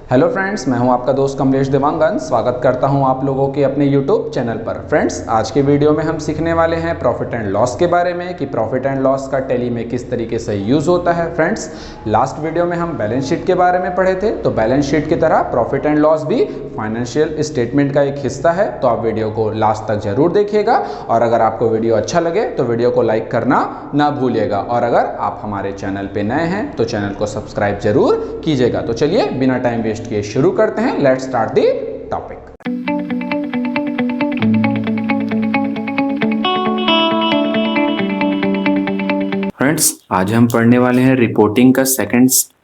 Hello friends, मैं हूं आपका दोस्त कमलेश देवांगन। स्वागत करता हूं आप लोगों के अपने यूट्यूब चैनल पर। फ्रेंड्स, आज के वीडियो में हम सीखने वाले हैं प्रॉफिट एंड लॉस के बारे में कि प्रॉफिट एंड लॉस का टैली में किस तरीके से यूज़ होता है। फ्रेंड्स, लास्ट वीडियो में हम बैलेंस शीट के बारे में पढ़े थे, तो बैलेंस शीट की तरह प्रॉफिट एंड लॉस भी फाइनेंशियल स्टेटमेंट का एक हिस्सा है। तो आप वीडियो को लास्ट तक जरूर देखिएगा और अगर आपको वीडियो अच्छा लगे तो वीडियो को लाइक करना ना भूलिएगा। और अगर आप हमारे चैनल पे नए हैं तो चैनल को सब्सक्राइब जरूर कीजिएगा। तो चलिए बिना टाइम वेस्ट किए शुरू करते हैं। Let's start the topic. Friends, आज हम पढ़ने वाले हैं रिपोर्टिंग का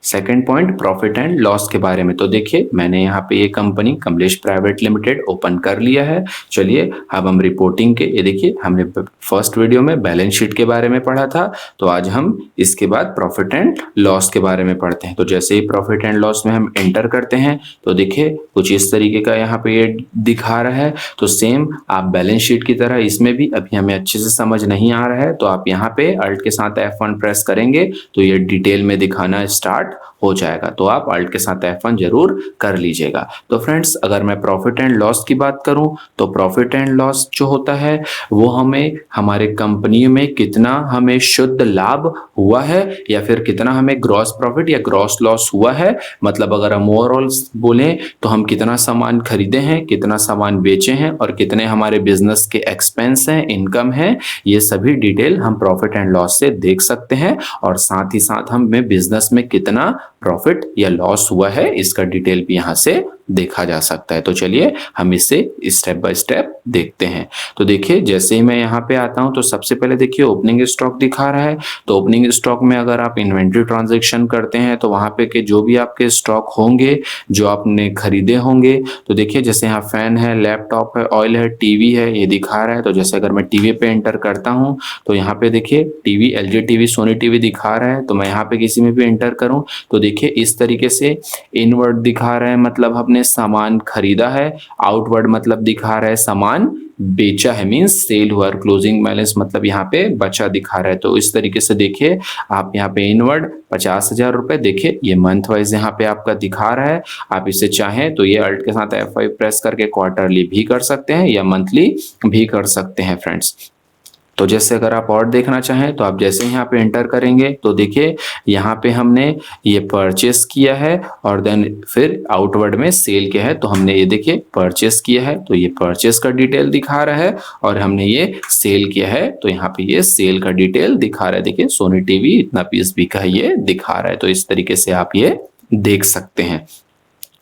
second point profit and loss के बारे में। तो देखिए, मैंने यहाँ पे ये company Kamlesh private limited open कर लिया है। चलिए अब हम रिपोर्टिंग के, ये देखिए हमने फर्स्ट वीडियो में बैलेंस शीट के बारे में पढ़ा था, तो आज हम इसके बाद प्रॉफिट एंड लॉस के बारे में पढ़ते हैं। तो जैसे ही प्रॉफिट एंड लॉस में हम एंटर करते हैं तो देखिए कुछ इस तरीके का यहाँ पे ये दिखा रहा है। तो सेम आप बैलेंस शीट की तरह इसमें भी अभी हमें अच्छे से समझ नहीं आ रहा है, तो आप यहाँ पे अल्ट के साथ F1 प्रेस करेंगे तो ये डिटेल में दिखाना स्टार्ट हो जाएगा। तो आप अल्ट के साथ F1 जरूर कर लीजिएगा। तो फ्रेंड्स, अगर मैं प्रॉफिट एंड लॉस की बात करूं तो प्रॉफिट एंड लॉस जो होता है वो हमें हमारे कंपनी में कितना हमें शुद्ध लाभ हुआ है या फिर कितना हमें ग्रॉस प्रॉफिट या ग्रॉस लॉस हुआ है। मतलब अगर हम ओवरऑल बोलें तो हम कितना सामान खरीदे हैं, कितना सामान बेचे हैं और कितने हमारे बिजनेस के एक्सपेंस हैं, इनकम है, ये सभी डिटेल हम प्रॉफिट एंड लॉस से देख सकते हैं। और साथ ही साथ हमें बिजनेस में कितना प्रॉफिट या लॉस हुआ है इसका डिटेल भी यहाँ से देखा जा सकता है। तो चलिए हम इसे स्टेप बाय स्टेप देखते हैं। तो देखिए, जैसे ही मैं यहाँ पे आता हूँ तो सबसे पहले देखिए ओपनिंग स्टॉक दिखा रहा है। तो ओपनिंग स्टॉक में अगर आप इन्वेंट्री ट्रांजैक्शन करते हैं तो वहां पे के जो भी आपके स्टॉक होंगे जो आपने खरीदे होंगे, तो देखिए जैसे यहाँ फैन है, लैपटॉप है, ऑयल है, टीवी है, ये दिखा रहा है। तो जैसे अगर मैं टीवी पे एंटर करता हूँ तो यहाँ पे देखिए TV, LG TV, Sony TV दिखा रहा है। तो मैं यहाँ पे किसी में भी एंटर करूँ तो देखिए इस तरीके से इनवर्ड दिखा रहा है, मतलब हमने सामान खरीदा है। आउटवर्ड मतलब दिखा रहा है सामान बेचा है, मींस सेल हुआ। क्लोजिंग बैलेंस मतलब यहाँ पे बचा दिखा रहा है। तो इस तरीके से देखिए आप यहाँ पे इनवर्ड 50,000 रुपए, देखिए ये मंथ वाइज यहाँ पे आपका दिखा रहा है। आप इसे चाहें तो ये अल्ट के साथ F5 प्रेस करके क्वार्टरली भी कर सकते हैं या मंथली भी कर सकते हैं फ्रेंड्स। तो जैसे अगर आप और देखना चाहें तो आप जैसे यहाँ पे एंटर करेंगे तो देखिए यहाँ पे हमने ये परचेस किया है और देन फिर आउटवर्ड में सेल किया है। तो हमने ये देखिए परचेस किया है तो ये परचेस का डिटेल दिखा रहा है और हमने ये सेल किया है तो यहाँ पे ये सेल का डिटेल दिखा रहा है। देखिए सोनी टीवी इतना पीस बिका है, ये दिखा रहा है। तो इस तरीके से आप ये देख सकते हैं।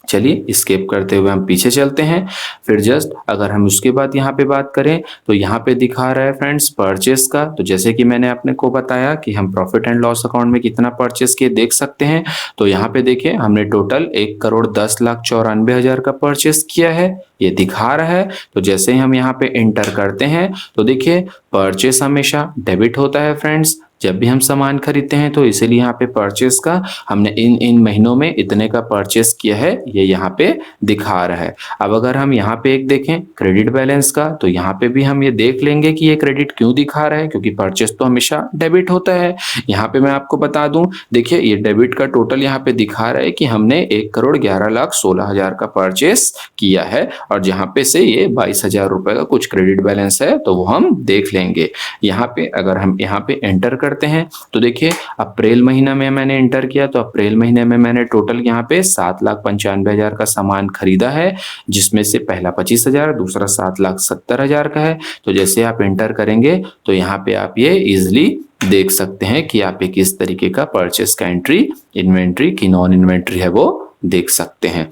चलिए स्केप करते हुए हम पीछे चलते हैं। फिर जस्ट अगर हम उसके बाद यहाँ पे बात करें तो यहाँ पे दिखा रहा है फ्रेंड्स परचेस का। तो जैसे कि मैंने अपने को बताया कि हम प्रॉफिट एंड लॉस अकाउंट में कितना परचेस किए देख सकते हैं। तो यहाँ पे देखिए हमने टोटल 1,10,94,000 का परचेस किया है, ये दिखा रहा है। तो जैसे ही हम यहाँ पे एंटर करते हैं तो देखिए परचेस हमेशा डेबिट होता है फ्रेंड्स जब भी हम सामान खरीदते हैं। तो इसीलिए यहाँ पे परचेस का हमने इन महीनों में इतने का परचेस किया है, ये यहाँ पे दिखा रहा है। अब अगर हम यहाँ पे एक देखें क्रेडिट बैलेंस का तो यहाँ पे भी हम ये देख लेंगे कि ये क्रेडिट क्यों दिखा रहा है, क्योंकि परचेस तो हमेशा डेबिट होता है। यहाँ पे मैं आपको बता दूं, देखिए ये डेबिट का टोटल यहाँ पे दिखा रहा है कि हमने 1,11,16,000 का परचेस किया है और जहाँ पे से ये 22,000 रुपए का कुछ क्रेडिट बैलेंस है तो वो हम देख लेंगे। यहाँ पे अगर हम यहाँ पे एंटर करते हैं तो देखिए अप्रैल महीना में मैंने एंटर किया तो अप्रैल महीने में मैंने टोटल यहाँ पे 7,95,000 का सामान खरीदा है, जिसमें से पहला 25,000, दूसरा 7,70,000 का है। तो जैसे आप एंटर करेंगे तो यहाँ पे आप ये इजिली देख सकते हैं कि आप एक किस तरीके का परचेस का एंट्री, इन्वेंट्री की नॉन इन्वेंट्री है वो देख सकते हैं।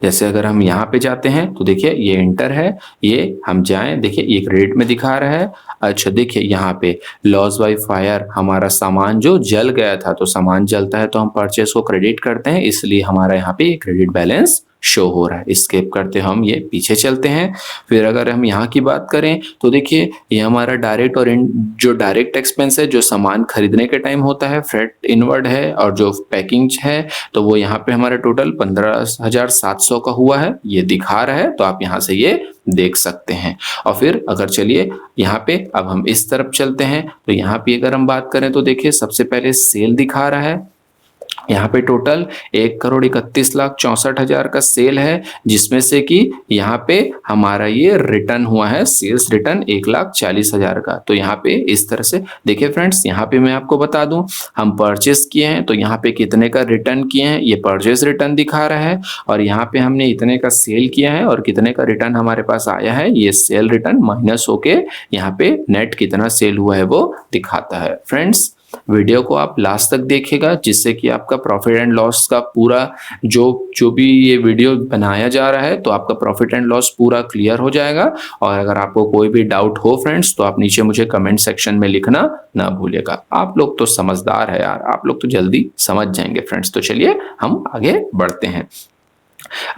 जैसे अगर हम यहाँ पे जाते हैं तो देखिए ये एंटर है, ये हम जाएं, देखिए ये क्रेडिट में दिखा रहा है। अच्छा देखिए यहाँ पे लॉस बाय फायर, हमारा सामान जो जल गया था, तो सामान जलता है तो हम परचेस को क्रेडिट करते हैं, इसलिए हमारा यहाँ पे क्रेडिट बैलेंस शो हो रहा है। स्केप करते हम ये पीछे चलते हैं। फिर अगर हम यहाँ की बात करें तो देखिए ये हमारा डायरेक्ट और जो डायरेक्ट एक्सपेंस है जो सामान खरीदने के टाइम होता है, फ्रेट इनवर्ड है और जो पैकिंग है, तो वो यहाँ पे हमारा टोटल 15,700 का हुआ है, ये दिखा रहा है। तो आप यहाँ से ये देख सकते हैं। और फिर अगर चलिए यहाँ पे अब हम इस तरफ चलते हैं तो यहाँ पे अगर हम बात करें तो देखिए सबसे पहले सेल दिखा रहा है यहाँ पे टोटल 1,31,64,000 का सेल है, जिसमें से कि यहाँ पे हमारा ये रिटर्न हुआ है सेल्स रिटर्न 1,40,000 का। तो यहाँ पे इस तरह से देखिए फ्रेंड्स, यहाँ पे मैं आपको बता दूं, हम परचेस किए हैं तो यहाँ पे कितने का रिटर्न किए हैं ये परचेस रिटर्न दिखा रहा है, और यहाँ पे हमने इतने का सेल किया है और कितने का रिटर्न हमारे पास आया है ये सेल रिटर्न माइनस होके यहाँ पे नेट कितना सेल हुआ है वो दिखाता है। फ्रेंड्स, वीडियो को आप लास्ट तक देखिएगा, जिससे कि आपका प्रॉफिट एंड लॉस का पूरा जो भी ये वीडियो बनाया जा रहा है तो आपका प्रॉफिट एंड लॉस पूरा क्लियर हो जाएगा। और अगर आपको कोई भी डाउट हो फ्रेंड्स तो आप नीचे मुझे कमेंट सेक्शन में लिखना ना भूलिएगा। आप लोग तो समझदार है यार, आप लोग तो जल्दी समझ जाएंगे फ्रेंड्स। तो चलिए हम आगे बढ़ते हैं।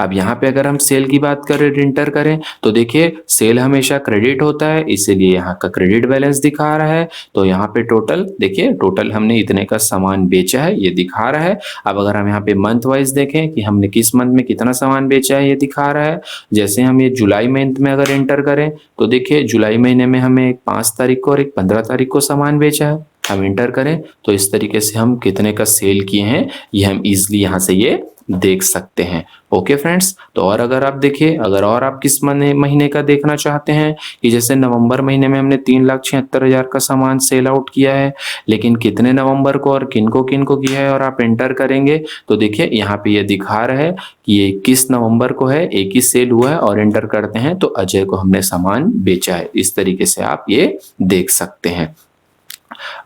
अब यहाँ पे अगर हम सेल की बात करें, इंटर करें, तो देखिए सेल हमेशा क्रेडिट होता है, इसीलिए यहाँ का क्रेडिट बैलेंस दिखा रहा है। तो यहाँ पे टोटल देखिए, टोटल हमने इतने का सामान बेचा है ये दिखा रहा है। अब अगर हम यहाँ पे मंथ वाइज देखें कि हमने किस मंथ में कितना सामान बेचा है ये दिखा रहा है। जैसे हम ये जुलाई मंथ में अगर एंटर करें तो देखिए जुलाई महीने में हमें एक 5 तारीख को और एक 15 तारीख को सामान बेचा है। हम एंटर करें तो इस तरीके से हम कितने का सेल किए हैं ये हम इजिली यहाँ से ये देख सकते हैं। ओके फ्रेंड्स, तो और अगर आप देखिए, अगर और आप किस महीने का देखना चाहते हैं कि जैसे नवंबर महीने में हमने 3,76,000 का सामान सेल आउट किया है, लेकिन कितने नवंबर को और किनको किनको किया है और आप एंटर करेंगे तो देखिए यहाँ पे ये दिखा रहा है कि ये 21 नवंबर को है, एक ही सेल हुआ है, और एंटर करते हैं तो अजय को हमने सामान बेचा है। इस तरीके से आप ये देख सकते हैं।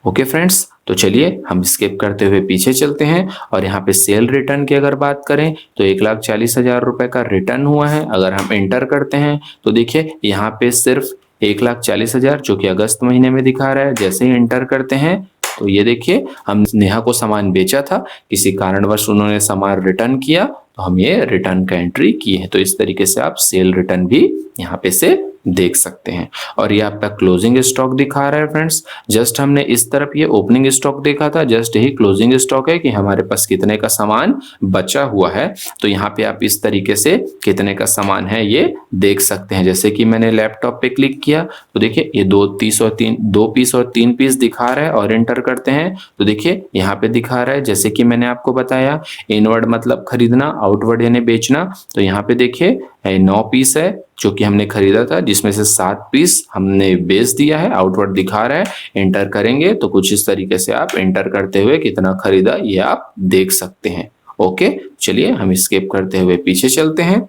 ओके फ्रेंड्स, तो चलिए हम स्किप करते हुए पीछे चलते हैं और यहाँ पे सेल रिटर्न की अगर बात करें तो 1,40,000 रुपए का रिटर्न हुआ है। अगर हम एंटर करते हैं तो देखिए यहाँ पे सिर्फ 1,40,000 जो कि अगस्त महीने में दिखा रहा है। जैसे ही एंटर करते हैं तो ये देखिए हम नेहा को सामान बेचा था, किसी कारणवश उन्होंने सामान रिटर्न किया तो हम ये रिटर्न का एंट्री किए हैं। तो इस तरीके से आप सेल रिटर्न भी यहाँ पे से देख सकते हैं। और ये आपका क्लोजिंग स्टॉक दिखा रहा है फ्रेंड्स। जस्ट हमने इस तरफ ये ओपनिंग स्टॉक देखा था, जस्ट यही क्लोजिंग स्टॉक है कि हमारे पास कितने का सामान बचा हुआ है। तो यहाँ पे आप इस तरीके से कितने का सामान है ये देख सकते हैं। जैसे कि मैंने लैपटॉप पे क्लिक किया तो देखिए ये 2 पीस और 3 पीस दिखा रहा है, और एंटर करते हैं तो देखिए यहाँ पे दिखा रहा है जैसे कि मैंने आपको बताया, इनवर्ड मतलब खरीदना, आउटवर्ड यानी बेचना। तो यहाँ पे देखिए 9 पीस है जो कि हमने खरीदा था, जिसमें से 7 पीस हमने बेच दिया है, आउटवर्ड दिखा रहा है। एंटर करेंगे तो कुछ इस तरीके से आप एंटर करते हुए कितना खरीदा ये आप देख सकते हैं। ओके, चलिए हम स्किप करते हुए पीछे चलते हैं।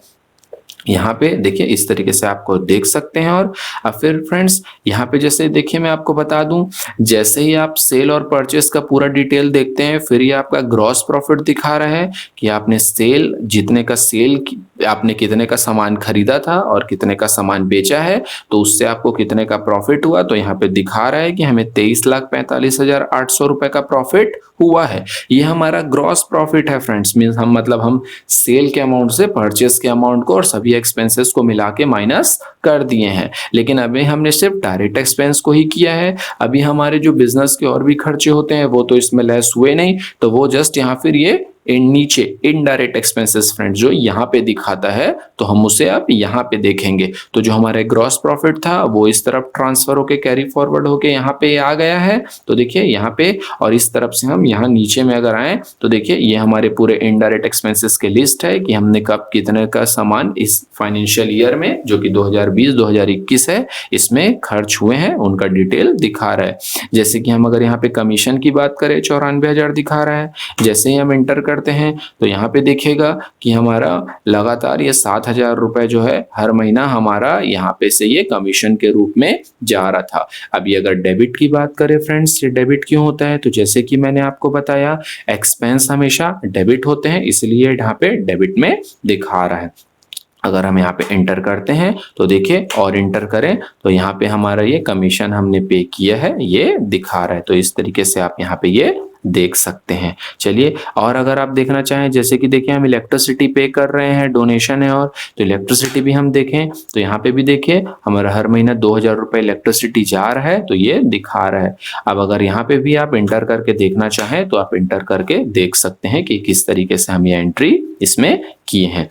यहाँ पे देखिए इस तरीके से आपको देख सकते हैं। और अब फिर फ्रेंड्स यहाँ पे जैसे देखिए मैं आपको बता दूं, जैसे ही आप सेल और परचेस का पूरा डिटेल देखते हैं फिर ये आपका ग्रॉस प्रॉफिट दिखा रहा है कि आपने सेल जितने का सेल आपने कितने का सामान खरीदा था और कितने का सामान बेचा है, तो उससे आपको कितने का प्रॉफिट हुआ। तो यहाँ पे दिखा रहा है कि हमें 23,45,800 रुपए का प्रॉफिट हुआ है। ये हमारा ग्रॉस प्रॉफिट है फ्रेंड्स। मीन्स हम सेल के अमाउंट से परचेस के अमाउंट को और सभी एक्सपेंसेस को मिला के माइनस कर दिए हैं। लेकिन अभी हमने सिर्फ डायरेक्ट एक्सपेंस को ही किया है। अभी हमारे जो बिजनेस के और भी खर्चे होते हैं वो तो इसमें लेस हुए नहीं, तो वो जस्ट यहाँ फिर ये नीचे इनडायरेक्ट एक्सपेंसेस फ्रेंड्स जो यहाँ पे दिखाता है तो हम उसे आप यहाँ पे देखेंगे। तो जो हमारे ग्रॉस प्रॉफिट था वो इस तरफ ट्रांसफर होके कैरी फॉरवर्ड होके यहाँ पे आ गया है। तो देखिए यहाँ पे, और इस तरफ से हम यहाँ नीचे में अगर आए तो देखिए ये हमारे पूरे इनडायरेक्ट एक्सपेंसेस की लिस्ट है कि हमने कब कितने का सामान इस फाइनेंशियल ईयर में जो कि 2020-2021 है इसमें खर्च हुए हैं, उनका डिटेल दिखा रहा है। जैसे कि हम अगर यहाँ पे कमीशन की बात करें 94,000 दिखा रहा है। जैसे ही हम एंटर करते हैं तो यहाँ पे देखिएगा कि हमारा लगातार ये 7,000 रुपए जो है हर महीना हमारा यहाँ पे से ये कमीशन के रूप में जा रहा था। अभी अगर डेबिट की बात करें फ्रेंड्स, ये डेबिट क्यों होता है, तो जैसे कि मैंने आपको बताया एक्सपेंस हमेशा डेबिट होते हैं, इसलिए यहाँ पे डेबिट में दिखा रहा है। अगर हम यहाँ पे एंटर करते हैं तो देखिए और एंटर करें तो यहाँ पे हमारा ये कमीशन हमने पे किया है ये दिखा रहा है। तो इस तरीके से आप यहाँ पे ये देख सकते हैं। चलिए और अगर आप देखना चाहें, जैसे कि देखिए हम इलेक्ट्रिसिटी पे कर रहे हैं, डोनेशन है, और तो इलेक्ट्रिसिटी भी हम देखें तो यहाँ पे भी देखिए हमारा हर महीना 2,000 रुपए इलेक्ट्रिसिटी जा रहा है, तो ये दिखा रहा है। अब अगर यहाँ पे भी आप एंटर करके देखना चाहें तो आप एंटर करके देख सकते हैं कि किस तरीके से हम ये एंट्री इसमें किए हैं।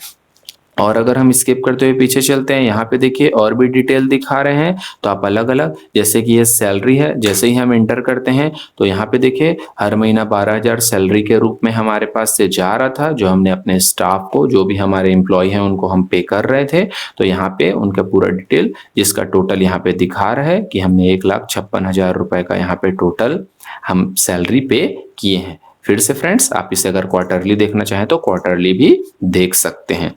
और अगर हम स्किप करते हुए पीछे चलते हैं, यहाँ पे देखिए और भी डिटेल दिखा रहे हैं। तो आप अलग अलग, जैसे कि ये सैलरी है, जैसे ही हम एंटर करते हैं तो यहाँ पे देखिए हर महीना 12,000 सैलरी के रूप में हमारे पास से जा रहा था, जो हमने अपने स्टाफ को, जो भी हमारे एम्प्लॉय हैं उनको हम पे कर रहे थे। तो यहाँ पे उनका पूरा डिटेल, जिसका टोटल यहाँ पे दिखा रहा है कि हमने 1,56,000 रुपए का यहाँ पे टोटल हम सैलरी पे किए हैं। फिर से फ्रेंड्स, आप इसे अगर क्वार्टरली देखना चाहें तो क्वार्टरली भी देख सकते हैं।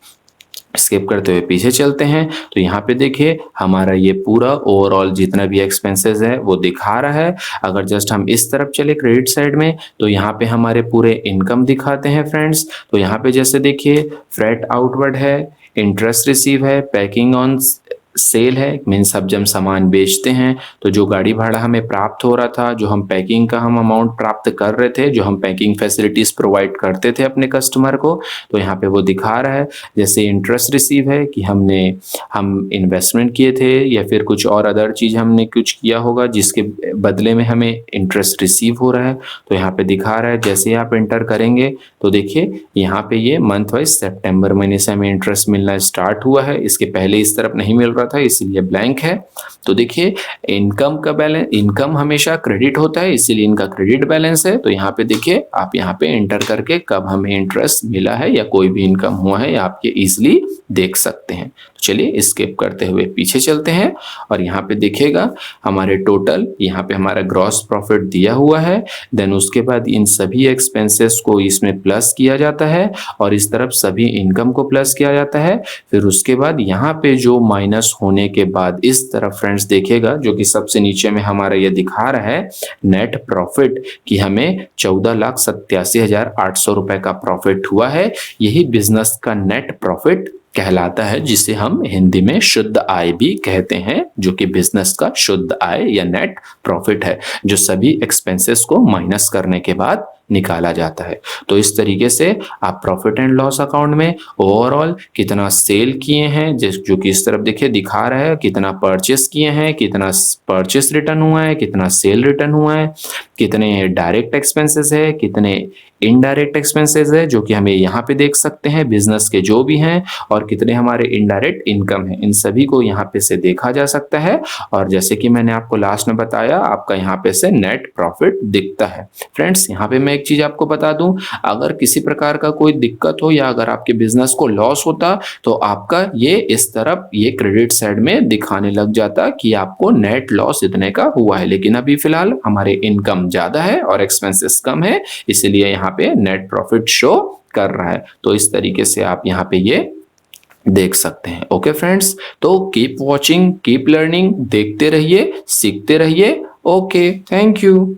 स्किप करते हुए पीछे चलते हैं तो यहाँ पे देखिए हमारा ये पूरा ओवरऑल जितना भी एक्सपेंसेस है वो दिखा रहा है। अगर जस्ट हम इस तरफ चले क्रेडिट साइड में तो यहाँ पे हमारे पूरे इनकम दिखाते हैं फ्रेंड्स। तो यहाँ पे जैसे देखिए फ्रेट आउटवर्ड है, इंटरेस्ट रिसीव है, पैकिंग ऑन सेल है, मीन्स अब जब हम सामान बेचते हैं तो जो गाड़ी भाड़ा हमें प्राप्त हो रहा था, जो हम पैकिंग का हम अमाउंट प्राप्त कर रहे थे, जो हम पैकिंग फैसिलिटीज प्रोवाइड करते थे अपने कस्टमर को, तो यहाँ पे वो दिखा रहा है। जैसे इंटरेस्ट रिसीव है कि हम इन्वेस्टमेंट किए थे या फिर कुछ और अदर चीज हमने कुछ किया होगा जिसके बदले में हमें इंटरेस्ट रिसीव हो रहा है, तो यहाँ पे दिखा रहा है। जैसे ही आप एंटर करेंगे तो देखिए यहाँ पे ये मंथ वाइज सितंबर महीने से हमें इंटरेस्ट मिलना स्टार्ट हुआ है, इसके पहले इस तरफ नहीं मिल रहा था इसलिए ब्लैंक है। तो देखिए इनकम का बैलेंस, इनकम हमेशा क्रेडिट होता है इसीलिए इनका क्रेडिट बैलेंस है। तो यहाँ पे देखिए आप यहाँ पे एंटर करके कब हमें इंटरेस्ट मिला है या कोई भी इनकम हुआ है आप ये इजिली देख सकते हैं। तो चलिए स्किप करते हुए पीछे चलते हैं और यहाँ पे देखिएगा हमारे टोटल, यहाँ पे हमारा ग्रॉस प्रॉफिट दिया हुआ है। देन उसके बाद इन सभी एक्सपेंसेस को इसमें प्लस किया जाता है और इस तरफ सभी इनकम को प्लस किया जाता है। फिर उसके बाद यहाँ पे जो माइनस होने के बाद इस तरफ फ्रेंड्स देखिएगा जो कि सबसे नीचे में हमारा ये दिखा रहा है नेट प्रॉफिट कि हमें 14,87,800 रुपए का प्रॉफिट हुआ है। यही बिजनेस का नेट प्रॉफिट कहलाता है, जिसे हम हिंदी में शुद्ध आय भी कहते हैं, जो कि बिजनेस का शुद्ध आय या नेट प्रॉफिट है, जो सभी एक्सपेंसेस को माइनस करने के बाद निकाला जाता है। तो इस तरीके से आप प्रॉफिट एंड लॉस अकाउंट में ओवरऑल कितना सेल किए हैं, जो कि इस तरफ देखिए दिखा रहा है, कितना परचेस किए हैं, कितना परचेस रिटर्न हुआ है, कितना सेल रिटर्न हुआ है, कितने डायरेक्ट एक्सपेंसेस है, कितने इनडायरेक्ट एक्सपेंसेस है, जो कि हमें यहाँ पे देख सकते हैं बिजनेस के जो भी हैं, और कितने हमारे इनडायरेक्ट इनकम है, इन सभी को यहाँ पे से देखा जा सकता है। और जैसे कि मैंने आपको लास्ट में बताया, आपका यहाँ पे से नेट प्रॉफिट दिखता है। फ्रेंड्स यहाँ पे मैं एक चीज आपको बता दूं, अगर किसी प्रकार का कोई दिक्कत हो या अगर आपके बिजनेस को लॉस होता तो आपका ये इस तरफ ये क्रेडिट साइड में दिखाने लग जाता कि आपको नेट लॉस इतने का हुआ है। लेकिन अभी फिलहाल हमारे इनकम ज्यादा है और एक्सपेंसेस कम है, इसलिए यहाँ पे नेट प्रॉफिट शो कर रहा है। तो इस तरीके से आप यहाँ पे ये देख सकते हैं। ओके फ्रेंड्स, तो कीप वॉचिंग, कीप लर्निंग, देखते रहिए, सीखते रहिए। Okay, thank you.